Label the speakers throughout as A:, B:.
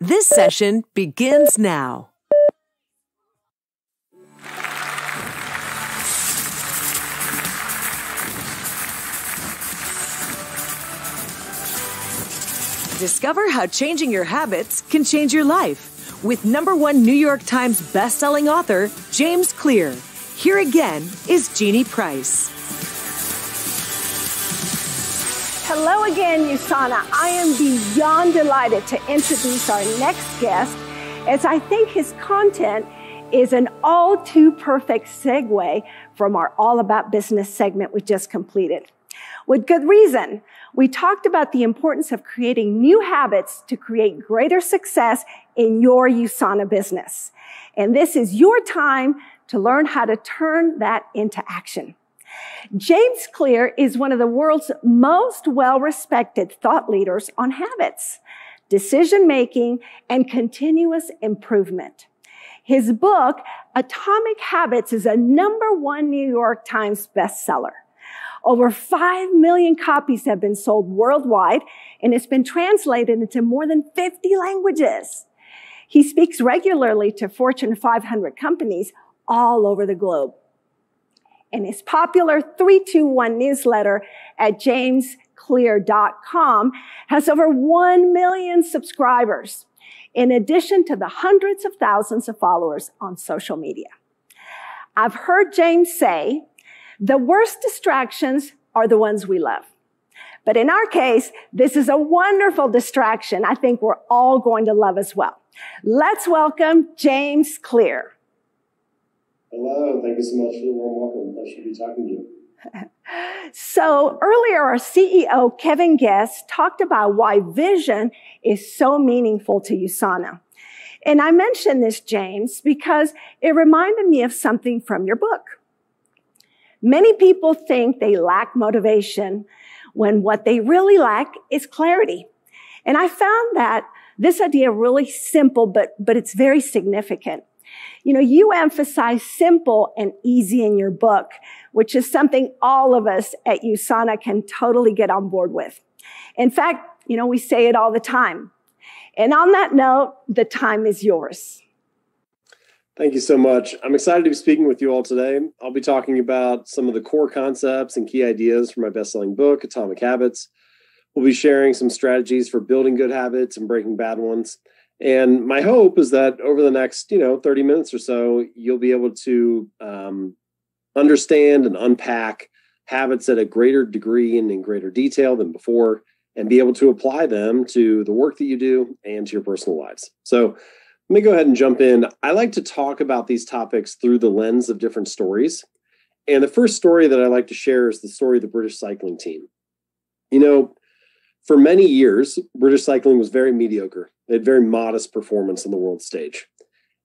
A: This session begins now. Discover how changing your habits can change your life with #1 New York Times bestselling author, James Clear. Here again is Jeannie Price.
B: Hello again, USANA. I am beyond delighted to introduce our next guest, as I think his content is an all too perfect segue from our All About Business segment we just completed. With good reason. We talked about the importance of creating new habits to create greater success in your USANA business. And this is your time to learn how to turn that into action. James Clear is one of the world's most well-respected thought leaders on habits, decision-making, and continuous improvement. His book, Atomic Habits, is a #1 New York Times bestseller. Over 5 million copies have been sold worldwide, and it's been translated into more than 50 languages. He speaks regularly to Fortune 500 companies all over the globe. And his popular 321 newsletter at jamesclear.com has over 1 million subscribers, in addition to the hundreds of thousands of followers on social media. I've heard James say, the worst distractions are the ones we love. But in our case, this is a wonderful distraction I think we're all going to love as well. Let's welcome James Clear.
C: Hello, thank you so much for the warm welcome. Pleasure to be talking to you.
B: So earlier, our CEO, Kevin Guest, talked about why vision is so meaningful to USANA. And I mentioned this, James, because it reminded me of something from your book. Many people think they lack motivation when what they really lack is clarity. And I found that this idea really simple, but it's very significant. You know, you emphasize simple and easy in your book, which is something all of us at USANA can totally get on board with. In fact, you know, we say it all the time. And on that note, the time is yours.
C: Thank you so much. I'm excited to be speaking with you all today. I'll be talking about some of the core concepts and key ideas from my best-selling book, Atomic Habits. We'll be sharing some strategies for building good habits and breaking bad ones. And my hope is that over the next, 30 minutes or so, you'll be able to understand and unpack habits at a greater degree and in greater detail than before, and be able to apply them to the work that you do and to your personal lives. So let me go ahead and jump in. I like to talk about these topics through the lens of different stories. And the first story that I like to share is the story of the British cycling team. For many years, British cycling was very mediocre. They had very modest performance on the world stage.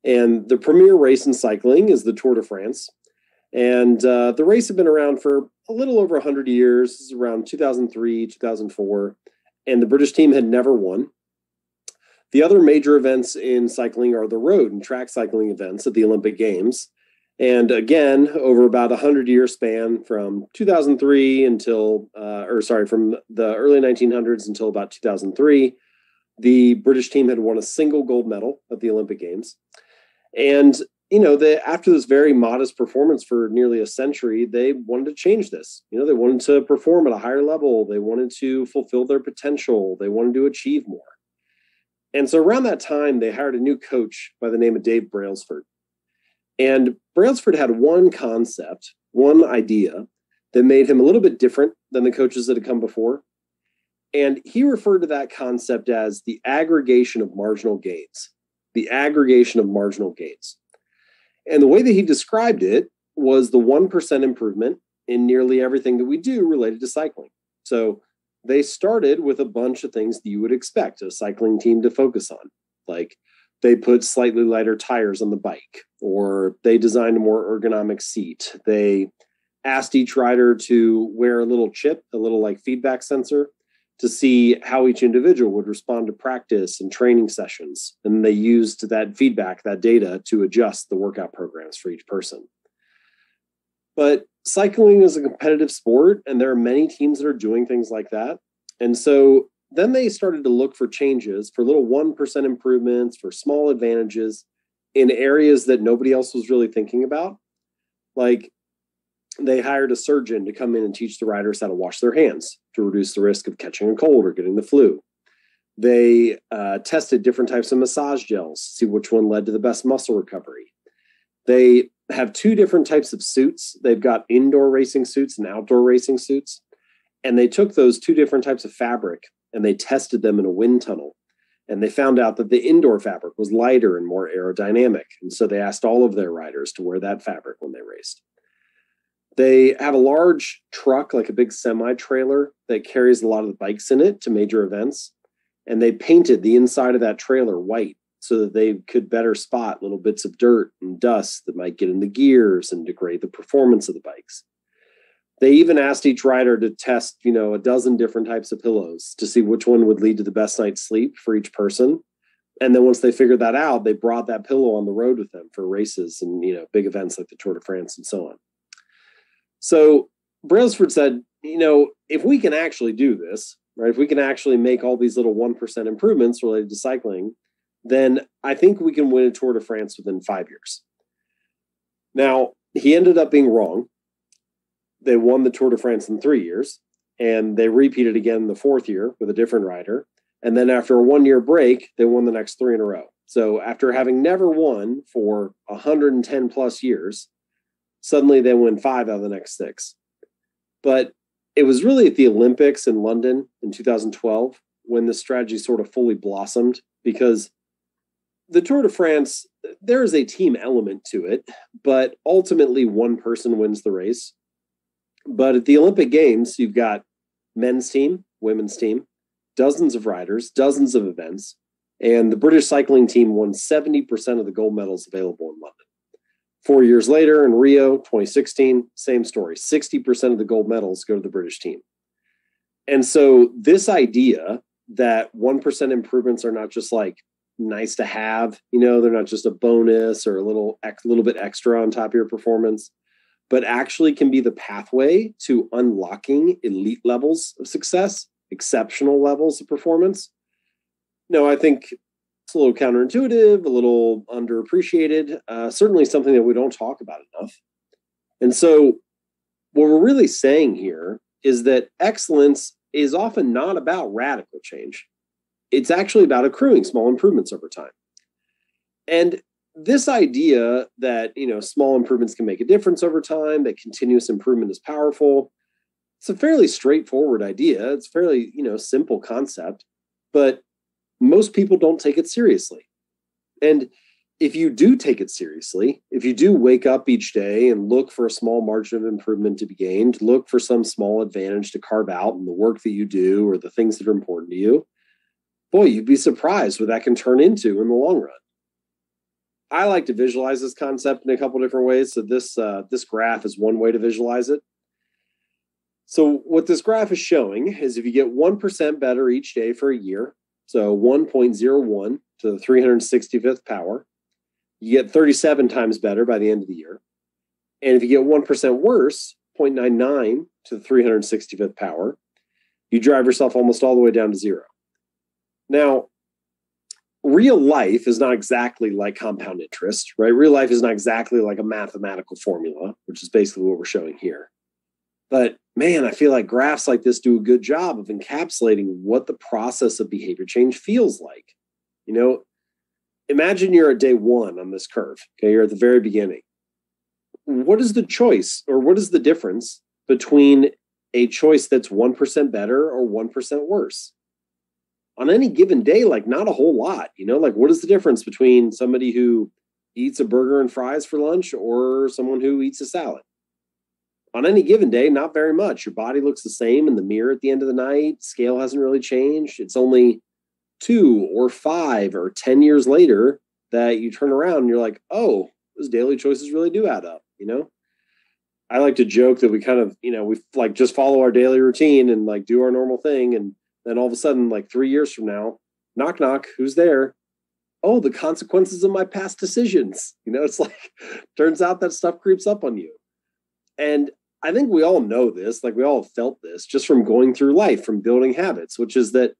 C: And the premier race in cycling is the Tour de France. And the race had been around for a little over 100 years, around 2003, 2004. And the British team had never won. The other major events in cycling are the road and track cycling events at the Olympic Games. And again, over about 100-year span from 2003 from the early 1900s until about 2003, the British team had won a single gold medal at the Olympic Games. And, after this very modest performance for nearly a century, they wanted to change this. They wanted to perform at a higher level. They wanted to fulfill their potential. They wanted to achieve more. And so around that time, they hired a new coach by the name of Dave Brailsford. And Brailsford had one concept, one idea that made him a little bit different than the coaches that had come before. And he referred to that concept as the aggregation of marginal gains. The aggregation of marginal gains. And the way that he described it was the 1% improvement in nearly everything that we do related to cycling. So they started with a bunch of things that you would expect a cycling team to focus on, like they put slightly lighter tires on the bike, or they designed a more ergonomic seat. They asked each rider to wear a little chip, a little feedback sensor, to see how each individual would respond to practice and training sessions. And they used that feedback, that data, to adjust the workout programs for each person. But cycling is a competitive sport, and there are many teams that are doing things like that. And so then they started to look for changes, for little 1% improvements, for small advantages in areas that nobody else was really thinking about. Like they hired a surgeon to come in and teach the riders how to wash their hands to reduce the risk of catching a cold or getting the flu. They tested different types of massage gels to see which one led to the best muscle recovery. They have two different types of suits. They've got indoor racing suits and outdoor racing suits. And they took those two different types of fabric and they tested them in a wind tunnel. And they found out that the indoor fabric was lighter and more aerodynamic. And so they asked all of their riders to wear that fabric when they raced. They have a large truck, like a big semi-trailer that carries a lot of the bikes in it to major events. And they painted the inside of that trailer white so that they could better spot little bits of dirt and dust that might get in the gears and degrade the performance of the bikes. They even asked each rider to test, a dozen different types of pillows to see which one would lead to the best night's sleep for each person. And then once they figured that out, they brought that pillow on the road with them for races and, big events like the Tour de France and so on. So Brailsford said, if we can actually do this, right, if we can actually make all these little 1% improvements related to cycling, then I think we can win a Tour de France within 5 years. Now, he ended up being wrong. They won the Tour de France in 3 years, and they repeated again the fourth year with a different rider. And then after a 1 year break, they won the next three in a row. So after having never won for 110 plus years, suddenly they win 5 out of the next 6. But it was really at the Olympics in London in 2012 when this strategy sort of fully blossomed, because the Tour de France, there is a team element to it, but ultimately one person wins the race. But at the Olympic Games, you've got men's team, women's team, dozens of riders, dozens of events, and the British cycling team won 70% of the gold medals available in London. 4 years later in Rio, 2016, same story. 60% of the gold medals go to the British team. And so this idea that 1% improvements are not just like nice to have, they're not just a bonus or a little bit extra on top of your performance, but actually can be the pathway to unlocking elite levels of success, exceptional levels of performance. No, I think it's a little counterintuitive, a little underappreciated, certainly something that we don't talk about enough. And so what we're really saying here is that excellence is often not about radical change. It's actually about accruing small improvements over time. And this idea that, small improvements can make a difference over time, that continuous improvement is powerful, it's a fairly straightforward idea. It's a fairly, simple concept, but most people don't take it seriously. And if you do take it seriously, if you do wake up each day and look for a small margin of improvement to be gained, look for some small advantage to carve out in the work that you do or the things that are important to you, boy, you'd be surprised what that can turn into in the long run. I like to visualize this concept in a couple different ways. So this graph is one way to visualize it. So what this graph is showing is if you get 1% better each day for a year, so 1.01 to the 365th power, you get 37 times better by the end of the year. And if you get 1% worse, 0.99 to the 365th power, you drive yourself almost all the way down to zero. Now, real life is not exactly like compound interest, right? Real life is not exactly like a mathematical formula, which is basically what we're showing here. But man, I feel like graphs like this do a good job of encapsulating what the process of behavior change feels like. Imagine you're at day 1 on this curve. Okay, you're at the very beginning. What is the choice or what is the difference between a choice that's 1% better or 1% worse? On any given day, not a whole lot, what is the difference between somebody who eats a burger and fries for lunch or someone who eats a salad? On any given day, not very much. Your body looks the same in the mirror at the end of the night. Scale hasn't really changed. It's only 2 or 5 or 10 years later that you turn around and you're like, oh, those daily choices really do add up. I like to joke that we kind of, we just follow our daily routine and do our normal thing. And then all of a sudden, 3 years from now, knock, knock, who's there? Oh, the consequences of my past decisions. It's turns out that stuff creeps up on you. And I think we all know this, we all have felt this just from going through life, from building habits, which is that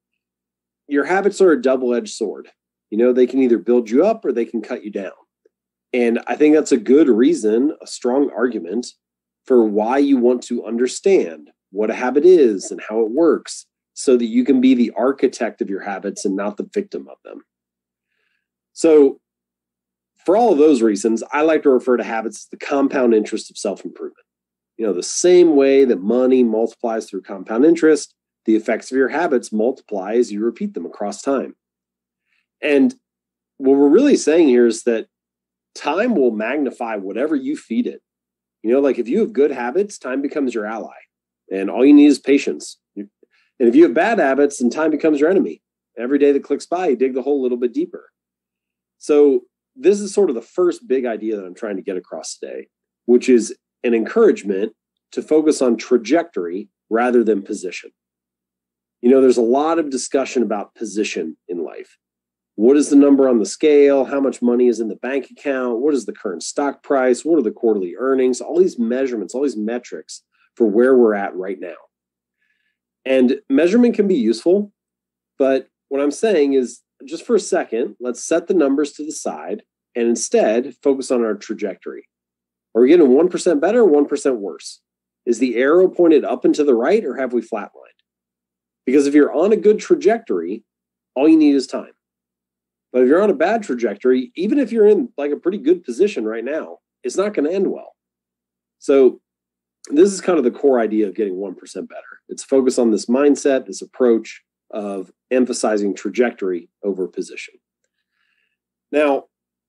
C: your habits are a double-edged sword. They can either build you up or they can cut you down. And I think that's a good reason, a strong argument for why you want to understand what a habit is and how it works so that you can be the architect of your habits and not the victim of them. So for all of those reasons, I like to refer to habits as the compound interest of self-improvement. The same way that money multiplies through compound interest, the effects of your habits multiply as you repeat them across time. And what we're really saying here is that time will magnify whatever you feed it. Like if you have good habits, time becomes your ally. And all you need is patience. And if you have bad habits, then time becomes your enemy. Every day that clicks by, you dig the hole a little bit deeper. So this is sort of the first big idea that I'm trying to get across today, which is an encouragement to focus on trajectory rather than position. There's a lot of discussion about position in life. What is the number on the scale? How much money is in the bank account? What is the current stock price? What are the quarterly earnings? All these measurements, all these metrics for where we're at right now. And measurement can be useful, but what I'm saying is just for a second, let's set the numbers to the side and instead focus on our trajectory. Are we getting 1% better or 1% worse? Is the arrow pointed up and to the right or have we flatlined? Because if you're on a good trajectory, all you need is time. But if you're on a bad trajectory, even if you're in like a pretty good position right now, it's not going to end well. So this is kind of the core idea of getting 1% better. It's focus on this mindset, this approach of emphasizing trajectory over position. Now,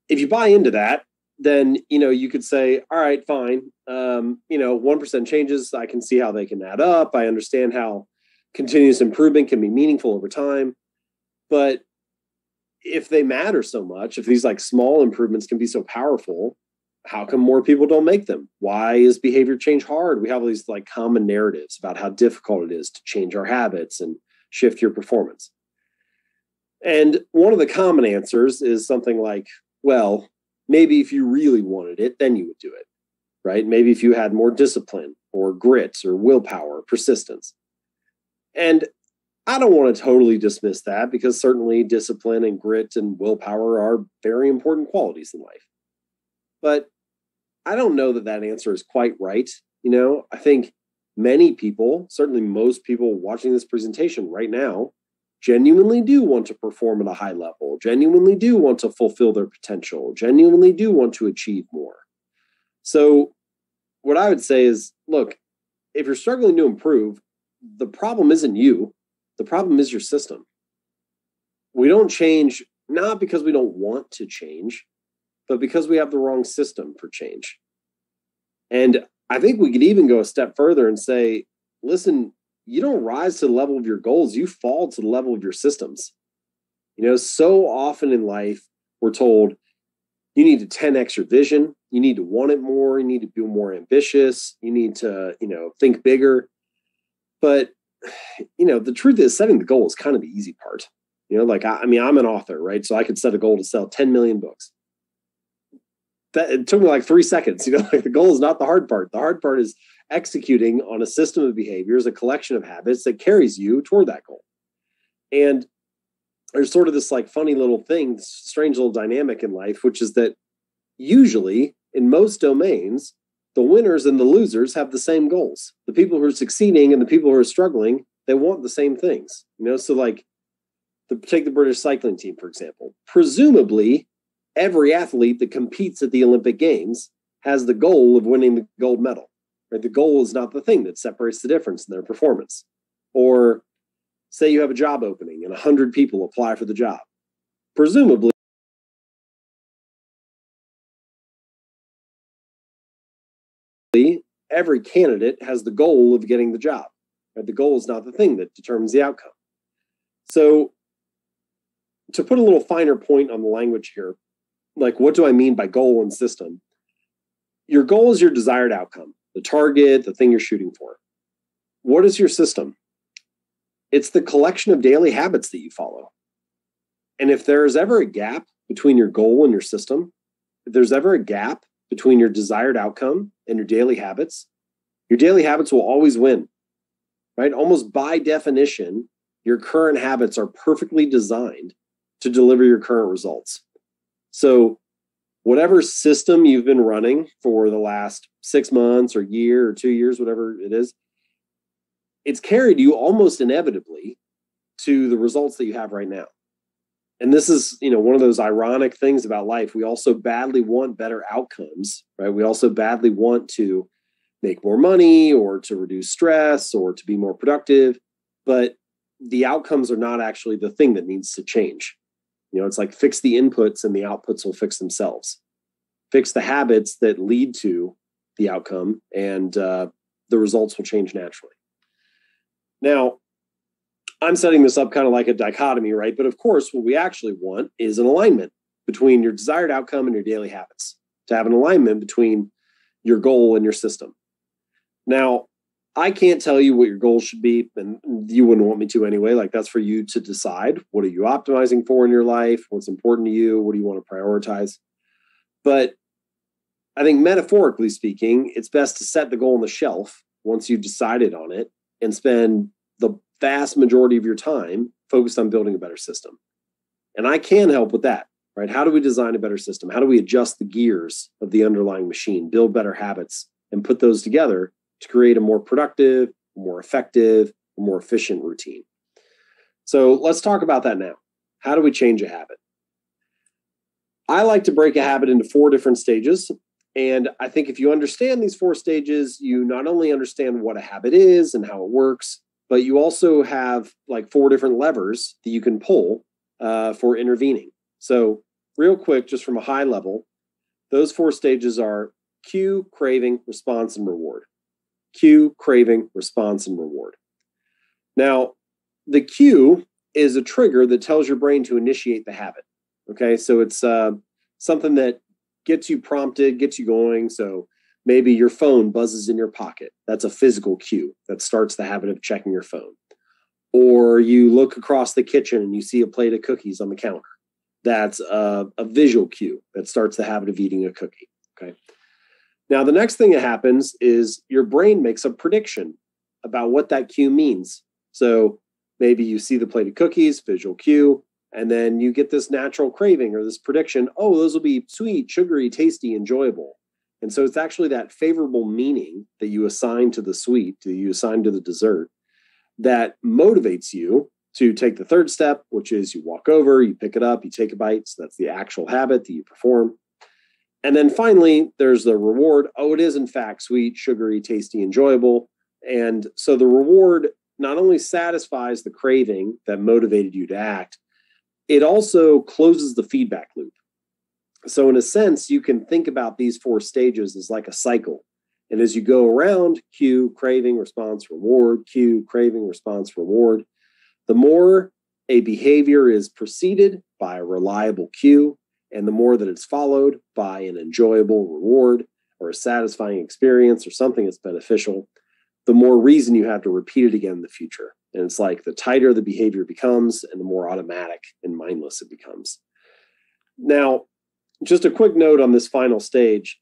C: if you buy into that, then, you could say, all right, fine. 1% changes, I can see how they can add up. I understand how continuous improvement can be meaningful over time. But if they matter so much, if these like small improvements can be so powerful, how come more people don't make them? Why is behavior change hard? We have all these like common narratives about how difficult it is to change our habits and shift your performance. And one of the common answers is something like, well, maybe if you really wanted it, then you would do it, right? Maybe if you had more discipline or grit or willpower, or persistence. And I don't want to totally dismiss that because certainly discipline and grit and willpower are very important qualities in life. But I don't know that that answer is quite right. I think many people, certainly most people watching this presentation right now, genuinely do want to perform at a high level, genuinely do want to fulfill their potential, genuinely do want to achieve more. So what I would say is, look, if you're struggling to improve, the problem isn't you. The problem is your system. We don't change, not because we don't want to change, but because we have the wrong system for change. And I think we could even go a step further and say, listen, you don't rise to the level of your goals, you fall to the level of your systems. So often in life, we're told you need to 10x your vision, you need to want it more, you need to be more ambitious, you need to, think bigger. But the truth is setting the goal is kind of the easy part. I'm an author, right? So I could set a goal to sell 10 million books. It took me like 3 seconds. The goal is not the hard part. The hard part is executing on a system of behaviors, a collection of habits that carries you toward that goal. And there's sort of this like funny little thing, strange little dynamic in life, which is that usually in most domains, the winners and the losers have the same goals. The people who are succeeding and the people who are struggling, they want the same things. So like take the British cycling team, for example. Presumably, every athlete that competes at the Olympic Games has the goal of winning the gold medal. Right? The goal is not the thing that separates the difference in their performance. Or say you have a job opening and 100 people apply for the job. Presumably, every candidate has the goal of getting the job. Right? The goal is not the thing that determines the outcome. So to put a little finer point on the language here, like what do I mean by goal and system? Your goal is your desired outcome, the target, the thing you're shooting for. What is your system? It's the collection of daily habits that you follow. And if there is ever a gap between your goal and your system, if there's ever a gap between your desired outcome and your daily habits will always win, right? Almost by definition, your current habits are perfectly designed to deliver your current results. So whatever system you've been running for the last 6 months or year or 2 years, whatever it is, it's carried you almost inevitably to the results that you have right now. And this is, one of those ironic things about life. We also badly want better outcomes, right? We also badly want to make more money or to reduce stress or to be more productive, but the outcomes are not actually the thing that needs to change. It's like fix the inputs and the outputs will fix themselves. Fix the habits that lead to the outcome and the results will change naturally. Now, I'm setting this up kind of like a dichotomy, right? But of course, what we actually want is an alignment between your desired outcome and your daily habits, to have an alignment between your goal and your system. Now, I can't tell you what your goals should be, and you wouldn't want me to anyway. Like, that's for you to decide. What are you optimizing for in your life? What's important to you? What do you want to prioritize? But I think metaphorically speaking, it's best to set the goal on the shelf once you've decided on it and spend the vast majority of your time focused on building a better system. And I can help with that, right? How do we design a better system? How do we adjust the gears of the underlying machine, build better habits, and put those together to create a more productive, more effective, more efficient routine? So let's talk about that now. How do we change a habit? I like to break a habit into 4 different stages. And I think if you understand these 4 stages, you not only understand what a habit is and how it works, but you also have like 4 different levers that you can pull for intervening. So real quick, just from a high level, those 4 stages are cue, craving, response, and reward. Cue, craving, response, and reward. Now, the cue is a trigger that tells your brain to initiate the habit. Okay, so it's something that gets you prompted, gets you going. So maybe your phone buzzes in your pocket. That's a physical cue that starts the habit of checking your phone. Or you look across the kitchen and you see a plate of cookies on the counter. That's a visual cue that starts the habit of eating a cookie. Okay. Now, the next thing that happens is your brain makes a prediction about what that cue means. So maybe you see the plate of cookies, visual cue, and then you get this natural craving or this prediction, oh, those will be sweet, sugary, tasty, enjoyable. And so it's actually that favorable meaning that you assign to the sweet, that you assign to the dessert, that motivates you to take the third step, which is you walk over, you pick it up, you take a bite. So that's the actual habit that you perform. And then finally, there's the reward. Oh, it is in fact sweet, sugary, tasty, enjoyable. And so the reward not only satisfies the craving that motivated you to act, it also closes the feedback loop. So in a sense, you can think about these 4 stages as like a cycle. And as you go around, cue, craving, response, reward, cue, craving, response, reward, the more a behavior is preceded by a reliable cue, and the more that it's followed by an enjoyable reward or a satisfying experience or something that's beneficial, the more reason you have to repeat it again in the future. And it's like the tighter the behavior becomes and the more automatic and mindless it becomes. Now, just a quick note on this final stage,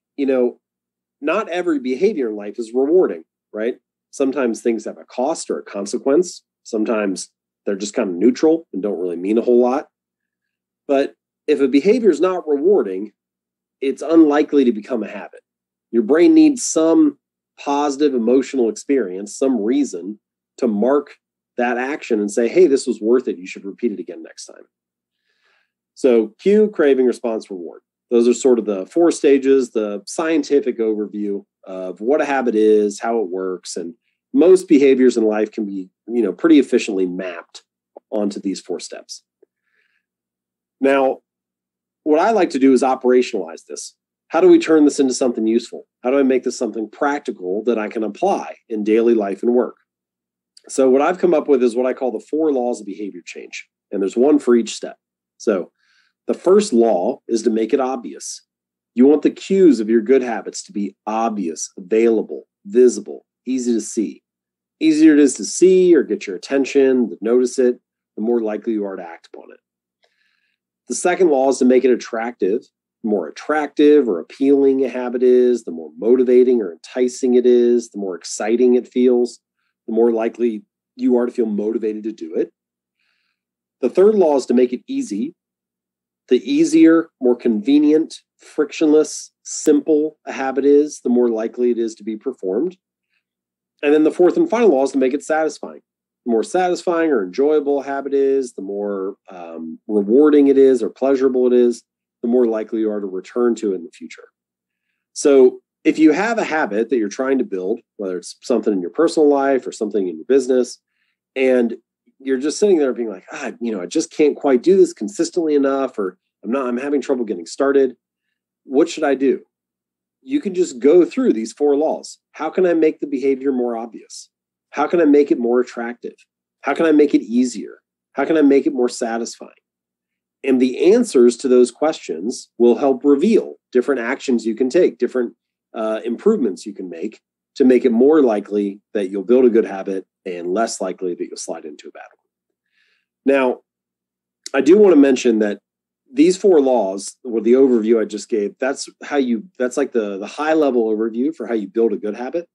C: not every behavior in life is rewarding, right? Sometimes things have a cost or a consequence. Sometimes they're just kind of neutral and don't really mean a whole lot. But if a behavior is not rewarding, it's unlikely to become a habit. Your brain needs some positive emotional experience, some reason to mark that action and say, hey, this was worth it. You should repeat it again next time. So cue, craving, response, reward. Those are sort of the 4 stages, the scientific overview of what a habit is, how it works. And most behaviors in life can be, pretty efficiently mapped onto these 4 steps. Now, what I like to do is operationalize this. How do we turn this into something useful? How do I make this something practical that I can apply in daily life and work? So what I've come up with is what I call the 4 laws of behavior change. And there's one for each step. So the first law is to make it obvious. You want the cues of your good habits to be obvious, available, visible, easy to see. Easier it is to see or get your attention, to notice it, the more likely you are to act upon it. The second law is to make it attractive. The more attractive or appealing a habit is, the more motivating or enticing it is, the more exciting it feels, the more likely you are to feel motivated to do it. The third law is to make it easy. The easier, more convenient, frictionless, simple a habit is, the more likely it is to be performed. And then the fourth and final law is to make it satisfying. The more satisfying or enjoyable a habit is, the more rewarding it is or pleasurable it is, the more likely you are to return to it in the future. So if you have a habit that you're trying to build, whether it's something in your personal life or something in your business, and you're just sitting there being like, I just can't quite do this consistently enough, or I'm having trouble getting started. What should I do? You can just go through these 4 laws. How can I make the behavior more obvious? How can I make it more attractive? How can I make it easier? How can I make it more satisfying? And the answers to those questions will help reveal different actions you can take, different improvements you can make to make it more likely that you'll build a good habit and less likely that you'll slide into a bad one. Now, I do want to mention that these 4 laws, or the overview I just gave, that's like the high level overview for how you build a good habit.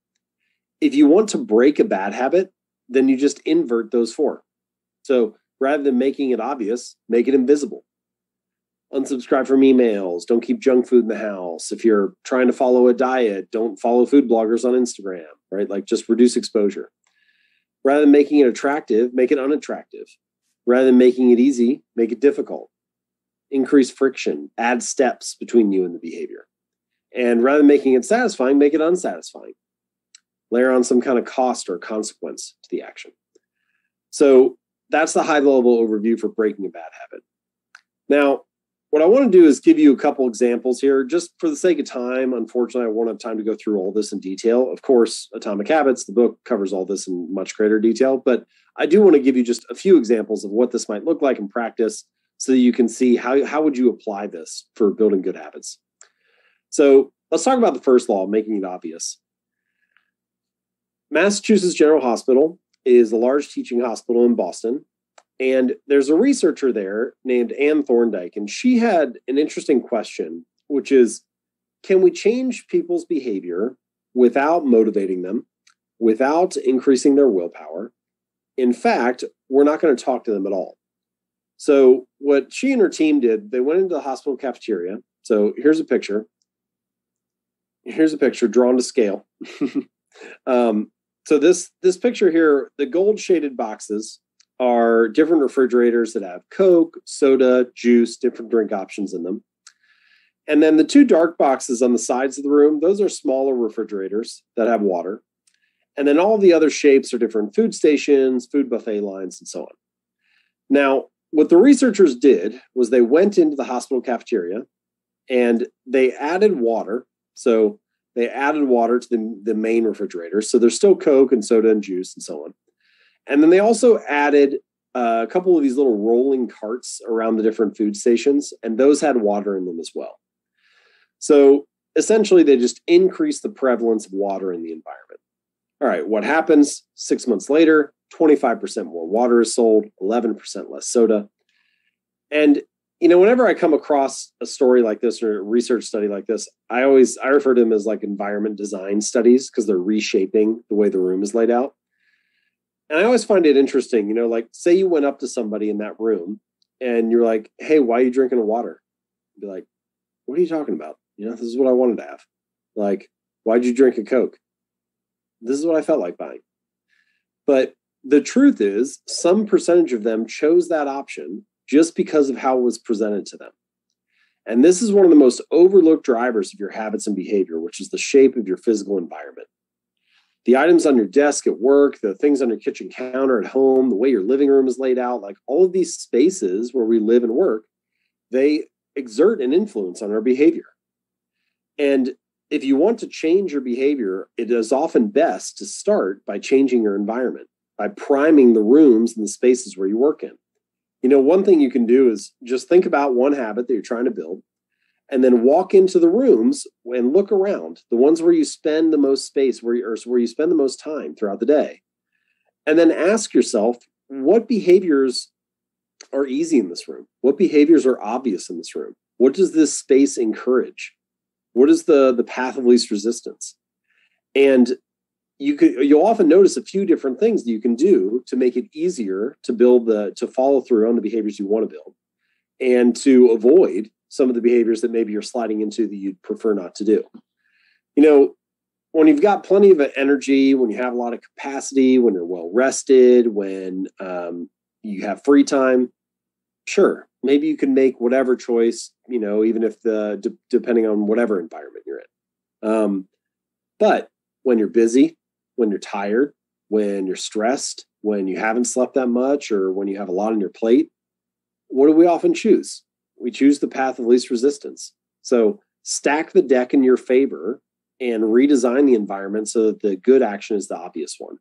C: If you want to break a bad habit, then you just invert those 4. So rather than making it obvious, make it invisible. Unsubscribe from emails. Don't keep junk food in the house. If you're trying to follow a diet, don't follow food bloggers on Instagram, right? Like, just reduce exposure. Rather than making it attractive, make it unattractive. Rather than making it easy, make it difficult. Increase friction, add steps between you and the behavior. And rather than making it satisfying, make it unsatisfying. Layer on some kind of cost or consequence to the action. So that's the high level overview for breaking a bad habit. Now, what I want to do is give you a couple examples here, just for the sake of time. Unfortunately, I won't have time to go through all this in detail. Of course, Atomic Habits, the book, covers all this in much greater detail, but I do want to give you just a few examples of what this might look like in practice so that you can see how would you apply this for building good habits. So let's talk about the first law, making it obvious. Massachusetts General Hospital is a large teaching hospital in Boston. And there's a researcher there named Anne Thorndike, and she had an interesting question, which is, can we change people's behavior without motivating them, without increasing their willpower? In fact, we're not going to talk to them at all. So what she and her team did, they went into the hospital cafeteria. So here's a picture. Here's a picture drawn to scale. So this picture here, the gold shaded boxes are different refrigerators that have Coke, soda, juice, different drink options in them. And then the 2 dark boxes on the sides of the room, those are smaller refrigerators that have water. And then all the other shapes are different food stations, food buffet lines, and so on. Now, what the researchers did was they went into the hospital cafeteria and they added water. So they added water to the main refrigerator. So there's still Coke and soda and juice and so on. And then they also added a couple of these little rolling carts around the different food stations, and those had water in them as well. So essentially, they just increased the prevalence of water in the environment. All right, what happens 6 months later? 25% more water is sold, 11% less soda. And, whenever I come across a story like this or a research study like this, I refer to them as like environment design studies because they're reshaping the way the room is laid out. And I always find it interesting, like, say you went up to somebody in that room and you're like, hey, why are you drinking water? Be like, what are you talking about? This is what I wanted to have. Like, why'd you drink a Coke? This is what I felt like buying. But the truth is, some percentage of them chose that option just because of how it was presented to them. And this is one of the most overlooked drivers of your habits and behavior, which is the shape of your physical environment. The items on your desk at work, the things on your kitchen counter at home, the way your living room is laid out, like all of these spaces where we live and work, they exert an influence on our behavior. And if you want to change your behavior, it is often best to start by changing your environment, by priming the rooms and the spaces where you work in. One thing you can do is just think about one habit that you're trying to build, and then walk into the rooms and look around, the ones where you spend the most space, where you spend the most time throughout the day. And then ask yourself, what behaviors are easy in this room? What behaviors are obvious in this room? What does this space encourage? What is the path of least resistance? And you'll often notice a few different things that you can do to make it easier to follow through on the behaviors you want to build and to avoid some of the behaviors that maybe you're sliding into that you'd prefer not to do. When you've got plenty of energy, when you have a lot of capacity, when you're well rested, when you have free time, sure, maybe you can make whatever choice, even if depending on whatever environment you're in. But when you're busy, when you're tired, when you're stressed, when you haven't slept that much, or when you have a lot on your plate, what do we often choose? We choose the path of least resistance. So stack the deck in your favor and redesign the environment so that the good action is the obvious one.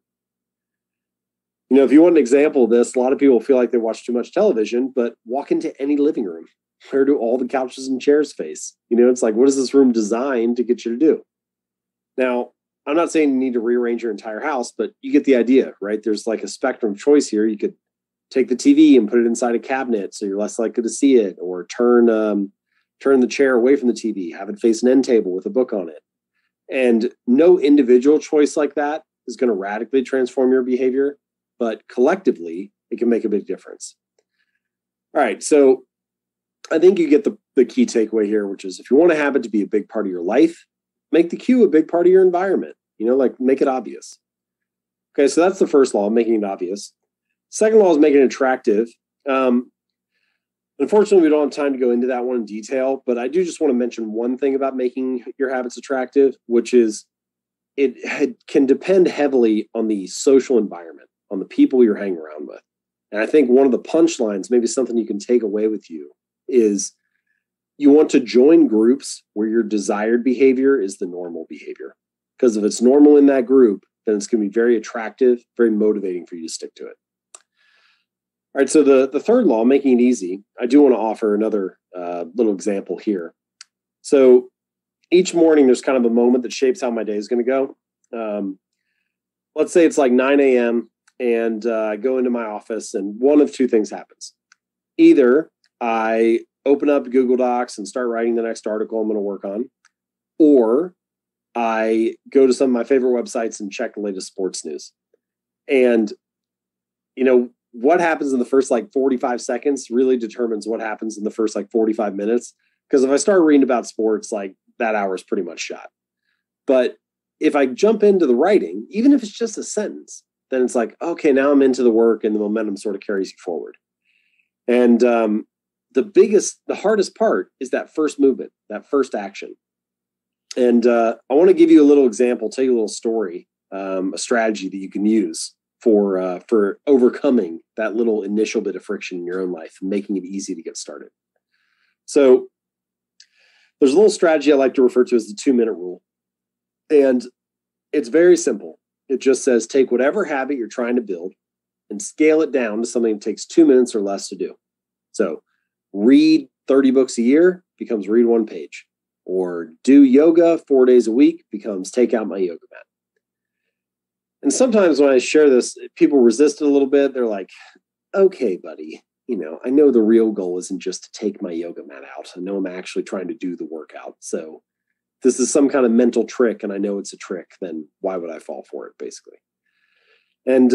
C: If you want an example of this, a lot of people feel like they watch too much television, but walk into any living room. Where do all the couches and chairs face? It's like, what is this room designed to get you to do? Now, I'm not saying you need to rearrange your entire house, but you get the idea, right? There's like a spectrum of choice here. You could take the TV and put it inside a cabinet so you're less likely to see it, or turn the chair away from the TV, have it face an end table with a book on it. And no individual choice like that is going to radically transform your behavior, but collectively, it can make a big difference. All right, so I think you get the key takeaway here, which is if you want a habit to be a big part of your life, make the cue a big part of your environment, make it obvious. Okay, so that's the first law, making it obvious. Second law is making it attractive. Unfortunately, we don't have time to go into that one in detail, but I do just want to mention one thing about making your habits attractive, which is it can depend heavily on the social environment, on the people you're hanging around with. And I think one of the punchlines, maybe something you can take away with you, is you want to join groups where your desired behavior is the normal behavior. Because if it's normal in that group, then it's going to be very attractive, very motivating for you to stick to it. All right, so the third law, making it easy, I do want to offer another little example here. So each morning, there's kind of a moment that shapes how my day is going to go. Let's say it's like 9 a.m. and I go into my office and one of two things happens. Either I open up Google Docs and start writing the next article I'm going to work on, or I go to some of my favorite websites and check the latest sports news. And, what happens in the first 45 seconds really determines what happens in the first 45 minutes. Because if I start reading about sports, that hour is pretty much shot. But if I jump into the writing, even if it's just a sentence, then it's okay, now I'm into the work and the momentum sort of carries you forward. And the hardest part is that first movement, that first action. And I want to give you a little example, tell you a little story, a strategy that you can use for overcoming that little initial bit of friction in your own life and making it easy to get started. So there's a little strategy I like to refer to as the 2-minute rule. And it's very simple. It just says, take whatever habit you're trying to build and scale it down to something that takes 2 minutes or less to do. So read 30 books a year becomes read 1 page, or do yoga 4 days a week becomes take out my yoga mat. And sometimes when I share this, people resist it a little bit. They're like, okay, buddy, I know the real goal isn't just to take my yoga mat out. I know I'm actually trying to do the workout. So this is some kind of mental trick, and I know it's a trick, then why would I fall for it, basically? And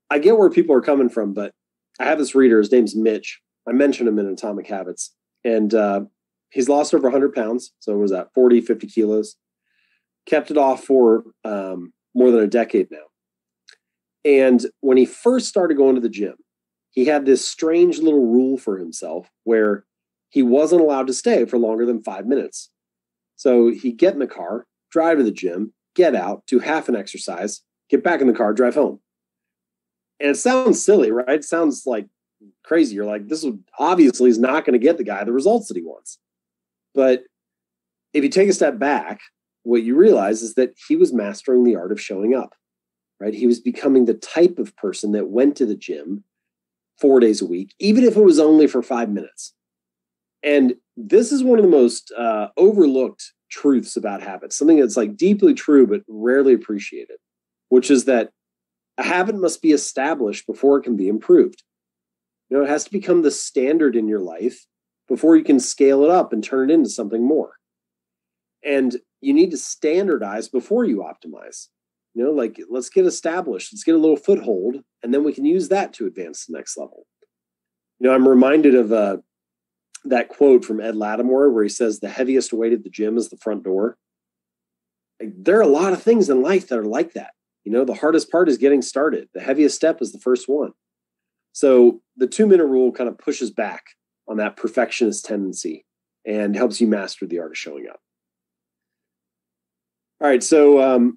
C: I get where people are coming from, but I have this reader. His name's Mitch. I mentioned him in Atomic Habits. And he's lost over 100 pounds. So what was that, 40, 50 kilos. Kept it off for more than a decade now. And when he first started going to the gym, he had this strange little rule for himself where he wasn't allowed to stay for longer than 5 minutes. So he'd get in the car, drive to the gym, get out, do half an exercise, get back in the car, drive home. And it sounds silly, right? It sounds like crazy. You're like, this obviously is not going to get the guy the results that he wants. But if you take a step back, what you realize is that he was mastering the art of showing up, right? He was becoming the type of person that went to the gym 4 days a week, even if it was only for 5 minutes. And this is one of the most overlooked truths about habits, something that's deeply true, but rarely appreciated, which is that a habit must be established before it can be improved. It has to become the standard in your life before you can scale it up and turn it into something more. And you need to standardize before you optimize. Like let's get established, let's get a little foothold, and then we can use that to advance to the next level. I'm reminded of that quote from Ed Lattimore where he says the heaviest weight at the gym is the front door. Like, there are a lot of things in life that are like that. The hardest part is getting started. The heaviest step is the first one. So the 2-minute rule kind of pushes back on that perfectionist tendency and helps you master the art of showing up. All right. So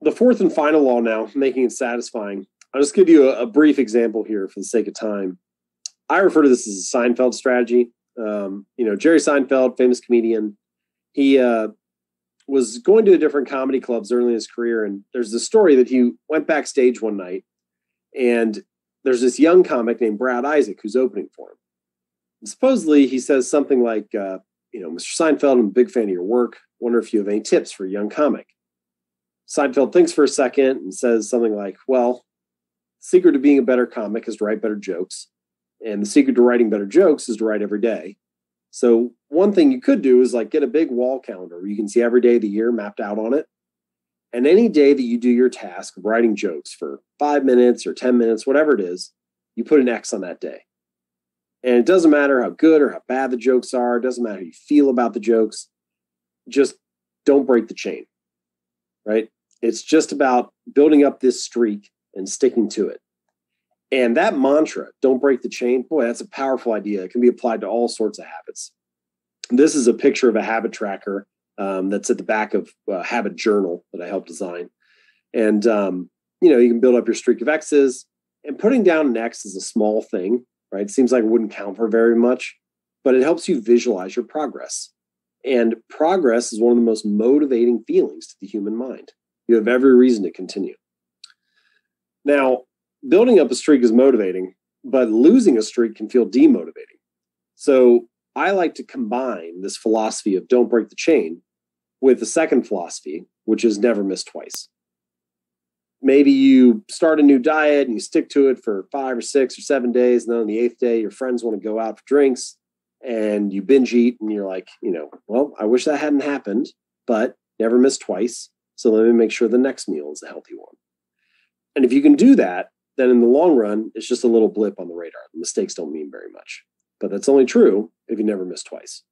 C: the fourth and final law now, making it satisfying. I'll just give you a brief example here for the sake of time. I refer to this as a Seinfeld strategy. Jerry Seinfeld, famous comedian, he was going to different comedy clubs early in his career. And there's this story that he went backstage one night and there's this young comic named Brad Isaac who's opening for him. And supposedly he says something like, Mr. Seinfeld, I'm a big fan of your work. Wonder if you have any tips for a young comic. Seinfeld thinks for a second and says something like, well, the secret to being a better comic is to write better jokes. And the secret to writing better jokes is to write every day. So one thing you could do is like get a big wall calendar where you can see every day of the year mapped out on it. And any day that you do your task of writing jokes for 5 minutes or 10 minutes, whatever it is, you put an X on that day. And it doesn't matter how good or how bad the jokes are. It doesn't matter how you feel about the jokes. Just don't break the chain, right? It's just about building up this streak and sticking to it. And that mantra, don't break the chain, boy, that's a powerful idea. It can be applied to all sorts of habits. This is a picture of a habit tracker that's at the back of a habit journal that I helped design. And, you can build up your streak of X's, and putting down an X is a small thing, right? It seems like it wouldn't count for very much, but it helps you visualize your progress. And progress is one of the most motivating feelings to the human mind. You have every reason to continue. Now, building up a streak is motivating, but losing a streak can feel demotivating. So I like to combine this philosophy of don't break the chain with the second philosophy, which is never miss twice. Maybe you start a new diet and you stick to it for 5 or 6 or 7 days. And then on the 8th day, your friends want to go out for drinks and you binge eat and you're like, well, I wish that hadn't happened, but never miss twice. So let me make sure the next meal is a healthy one. And if you can do that, then in the long run, it's just a little blip on the radar. The mistakes don't mean very much, but that's only true if you never miss twice.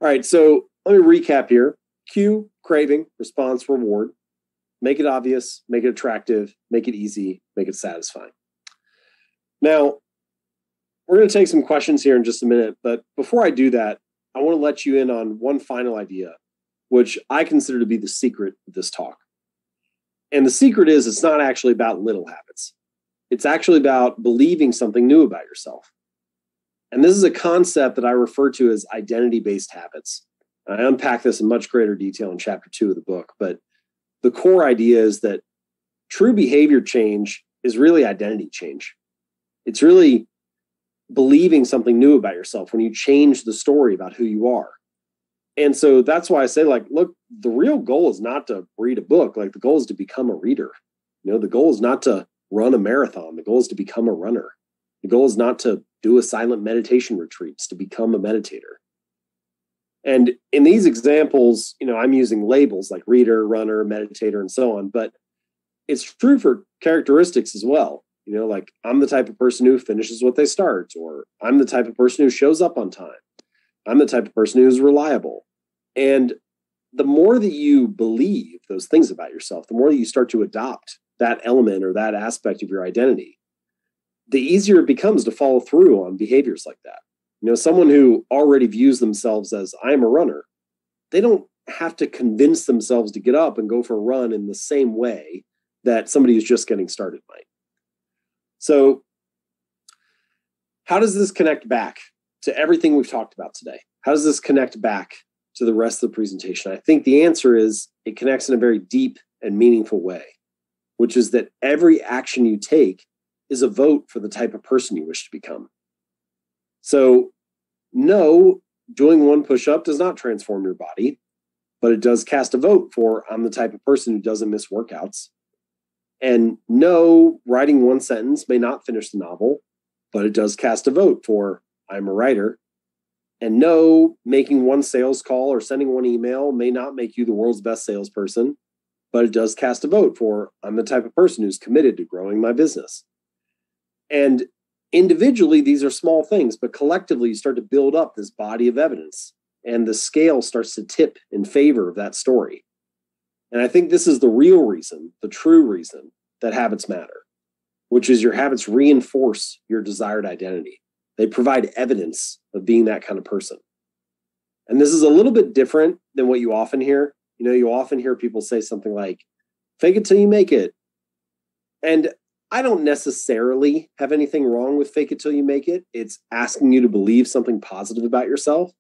C: All right, so let me recap here. Cue, craving, response, reward. Make it obvious, make it attractive, make it easy, make it satisfying. Now, we're going to take some questions here in just a minute, but before I do that, I want to let you in on one final idea, which I consider to be the secret of this talk. And the secret is it's not actually about little habits. It's actually about believing something new about yourself. And this is a concept that I refer to as identity-based habits. I unpack this in much greater detail in chapter 2 of the book, but the core idea is that true behavior change is really identity change. It's really believing something new about yourself when you change the story about who you are. And so that's why I say, look, the real goal is not to read a book. The goal is to become a reader. The goal is not to run a marathon. The goal is to become a runner. The goal is not to do a silent meditation retreat. It's to become a meditator. And in these examples, I'm using labels like reader, runner, meditator, and so on, but it's true for characteristics as well. I'm the type of person who finishes what they start, or I'm the type of person who shows up on time. I'm the type of person who's reliable. And the more that you believe those things about yourself, the more that you start to adopt that element or that aspect of your identity, the easier it becomes to follow through on behaviors like that. Someone who already views themselves as I'm a runner, they don't have to convince themselves to get up and go for a run in the same way that somebody who's just getting started might. So how does this connect back to everything we've talked about today? How does this connect back to the rest of the presentation? I think the answer is it connects in a very deep and meaningful way, which is that every action you take is a vote for the type of person you wish to become. So no, doing one push-up does not transform your body, but it does cast a vote for I'm the type of person who doesn't miss workouts. And no, writing one sentence may not finish the novel, but it does cast a vote for I'm a writer. And no, making one sales call or sending one email may not make you the world's best salesperson, but it does cast a vote for I'm the type of person who's committed to growing my business. And individually, these are small things, but collectively, you start to build up this body of evidence, and the scale starts to tip in favor of that story. And I think this is the real reason, the true reason that habits matter, which is your habits reinforce your desired identity. They provide evidence of being that kind of person. And this is a little bit different than what you often hear. You know, you often hear people say something like, fake it till you make it. And I don't necessarily have anything wrong with fake it till you make it. It's asking you to believe something positive about yourself.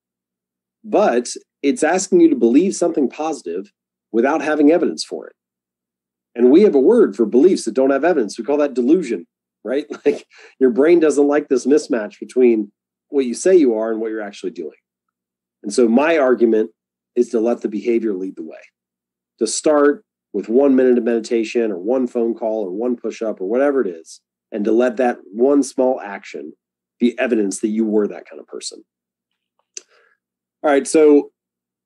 C: But it's asking you to believe something positive without having evidence for it. And we have a word for beliefs that don't have evidence. We call that delusion, right? Like your brain doesn't like this mismatch between what you say you are and what you're actually doing. And so my argument is to let the behavior lead the way. To start with 1 minute of meditation or one phone call or one push-up or whatever it is, and to let that one small action be evidence that you were that kind of person. All right, so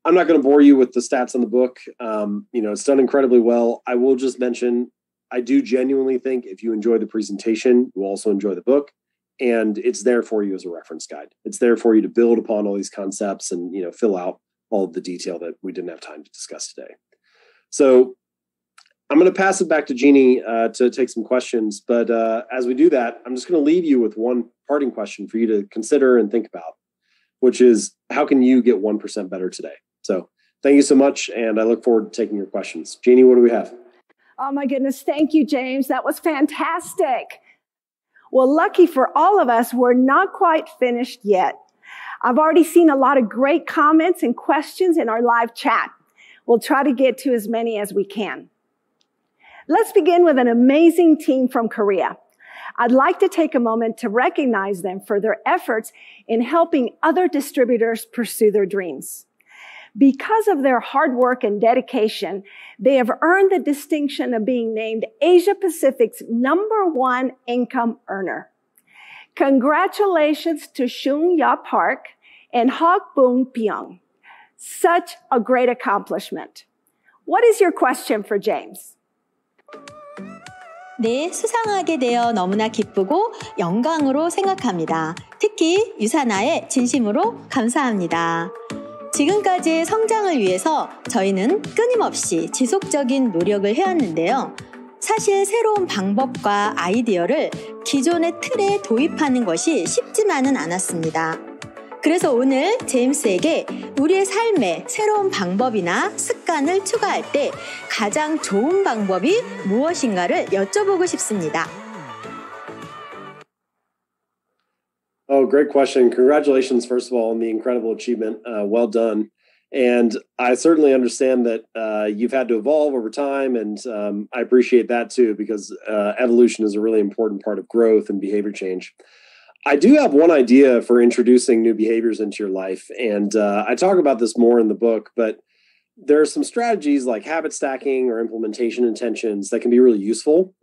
C: I'm not going to bore you with the stats on the book. It's done incredibly well. I will just mention, I do genuinely think if you enjoy the presentation, you also enjoy the book, and it's there for you as a reference guide. It's there for you to build upon all these concepts and, fill out all of the detail that we didn't have time to discuss today. So I'm going to pass it back to Jeannie to take some questions. But as we do that, I'm just going to leave you with one parting question for you to consider and think about, which is, how can you get 1% better today? So thank you so much. And I look forward to taking your questions. Jeannie, what do we have?
B: Oh my goodness. Thank you, James. That was fantastic. Well, lucky for all of us, we're not quite finished yet. I've already seen a lot of great comments and questions in our live chat. We'll try to get to as many as we can. Let's begin with an amazing team from Korea. I'd like to take a moment to recognize them for their efforts in helping other distributors pursue their dreams. Because of their hard work and dedication, they have earned the distinction of being named Asia Pacific's #1 income earner. Congratulations to Shung Ya Park and Hak Bung Pyong. Such a great accomplishment. What is your question for James?
D: 네, 수상하게 되어 너무나 기쁘고 영광으로 생각합니다. 특히 유사나에 진심으로 감사합니다. 지금까지의 성장을 위해서 저희는 끊임없이 지속적인 노력을 해왔는데요. 사실 새로운 방법과 아이디어를 기존의 틀에 도입하는 것이 쉽지만은 않았습니다. 그래서 오늘 제임스에게 우리의 삶에 새로운 방법이나 습관을 추가할 때 가장 좋은 방법이 무엇인가를 여쭤보고 싶습니다.
C: Oh, great question. Congratulations, first of all, on the incredible achievement. Well done. And I certainly understand that you've had to evolve over time, and I appreciate that too, because evolution is a really important part of growth and behavior change. I do have one idea for introducing new behaviors into your life, and I talk about this more in the book, but there are some strategies like habit stacking or implementation intentions that can be really useful.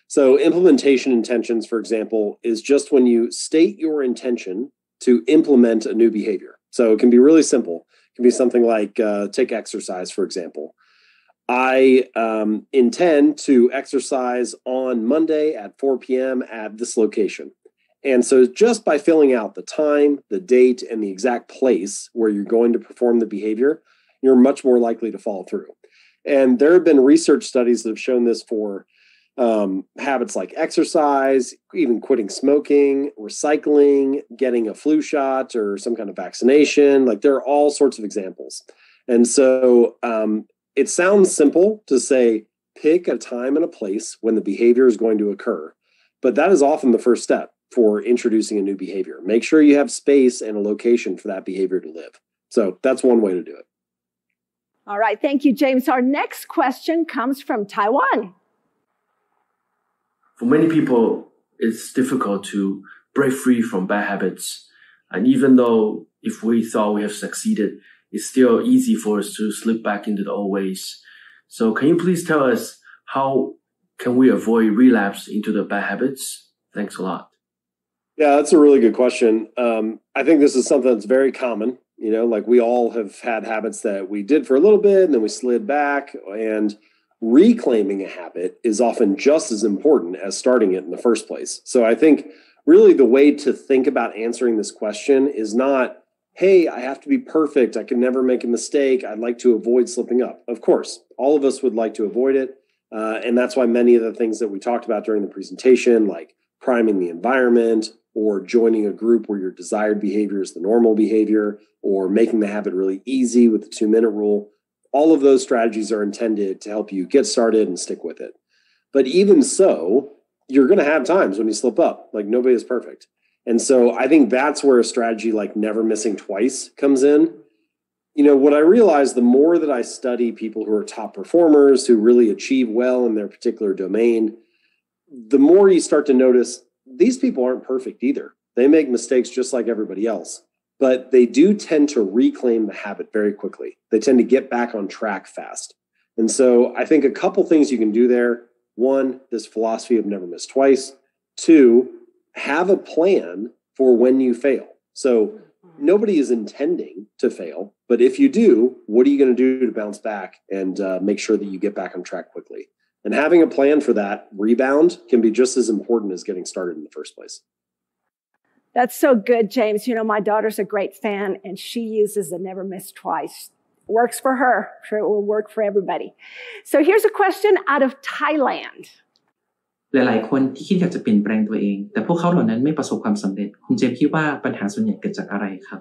C: So implementation intentions, for example, is just when you state your intention to implement a new behavior. So it can be really simple. It can be something like take exercise, for example. I intend to exercise on Monday at 4 p.m. at this location. And so just by filling out the time, the date, and the exact place where you're going to perform the behavior, you're much more likely to follow through. And there have been research studies that have shown this for habits like exercise, even quitting smoking, recycling, getting a flu shot or some kind of vaccination. Like there are all sorts of examples. And so it sounds simple to say, pick a time and a place when the behavior is going to occur. But that is often the first step for introducing a new behavior. Make sure you have space and a location for that behavior to live. So that's one way to do it.
B: All right. Thank you, James. Our next question comes from Taiwan.
E: For many people, it's difficult to break free from bad habits. And even though if we thought we have succeeded, it's still easy for us to slip back into the old ways. So can you please tell us how can we avoid relapse into the bad habits? Thanks a lot.
C: Yeah, that's a really good question. I think this is something that's very common. Like we all have had habits that we did for a little bit and then we slid back. And reclaiming a habit is often just as important as starting it in the first place. So I think really the way to think about answering this question is not, hey, I have to be perfect. I can never make a mistake. I'd like to avoid slipping up. Of course, all of us would like to avoid it. And that's why many of the things that we talked about during the presentation, like priming the environment or joining a group where your desired behavior is the normal behavior, or making the habit really easy with the 2-minute rule, all of those strategies are intended to help you get started and stick with it. But even so, you're going to have times when you slip up. Like, nobody is perfect. And so I think that's where a strategy like never missing twice comes in. You know, what I realized, the more that I study people who are top performers, who really achieve well in their particular domain, the more you start to notice these people aren't perfect either. They make mistakes just like everybody else, but they do tend to reclaim the habit very quickly. They tend to get back on track fast. And so I think a couple things you can do there. One, this philosophy of never miss twice. Two, have a plan for when you fail. So nobody is intending to fail, but if you do, what are you going to do to bounce back and make sure that you get back on track quickly? And having a plan for that rebound can be just as important as getting started in the first place.
B: That's so good, James. You know, my daughter's a great fan, and she uses the never miss twice. Works for her. I'm sure it will work for everybody. So here's a question out of Thailand.
F: หลายๆคนที่คิดอยากจะเปลี่ยนแปลงตัวเองแต่พวกเขาเหล่านั้นไม่ประสบความสำเร็จคุณเจมส์คิดว่าปัญหาส่วนใหญ่เกิดจากอะไรครับ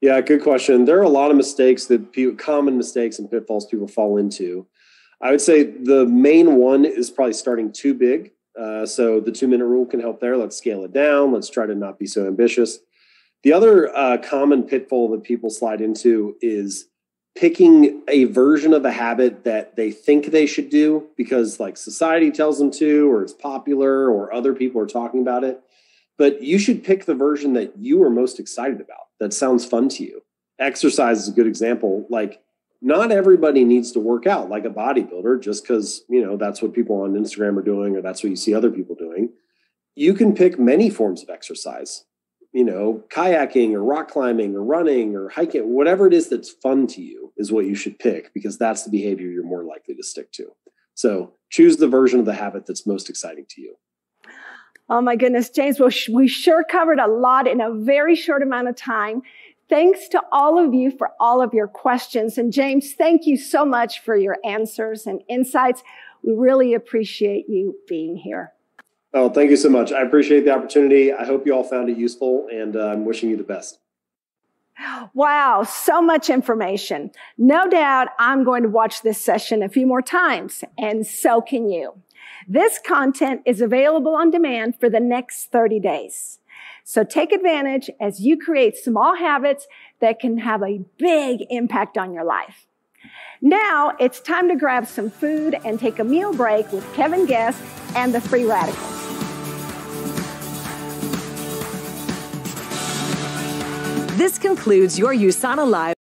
C: Yeah, good question. There are a lot of mistakes that common mistakes and pitfalls people fall into. I would say the main one is probably starting too big. So the 2-minute rule can help there. Let's scale it down. Let's try to not be so ambitious. The other common pitfall that people slide into is picking a version of a habit that they think they should do because like society tells them to, or it's popular, or other people are talking about it. But you should pick the version that you are most excited about, that sounds fun to you. Exercise is a good example. Like, not everybody needs to work out like a bodybuilder just because, you know, that's what people on Instagram are doing, or that's what you see other people doing. You can pick many forms of exercise. You know, kayaking or rock climbing or running or hiking, whatever it is that's fun to you is what you should pick, because that's the behavior you're more likely to stick to. So choose the version of the habit that's most exciting to you.
B: Oh my goodness, James, well, we sure covered a lot in a very short amount of time. Thanks to all of you for all of your questions. And James, thank you so much for your answers and insights. We really appreciate you being here.
C: Oh, thank you so much. I appreciate the opportunity. I hope you all found it useful, and I'm wishing you the best.
B: Wow, so much information. No doubt I'm going to watch this session a few more times, and so can you. This content is available on demand for the next 30 days. So take advantage as you create small habits that can have a big impact on your life. Now it's time to grab some food and take a meal break with Kevin Guest and the Free Radicals.
A: This concludes your USANA Live.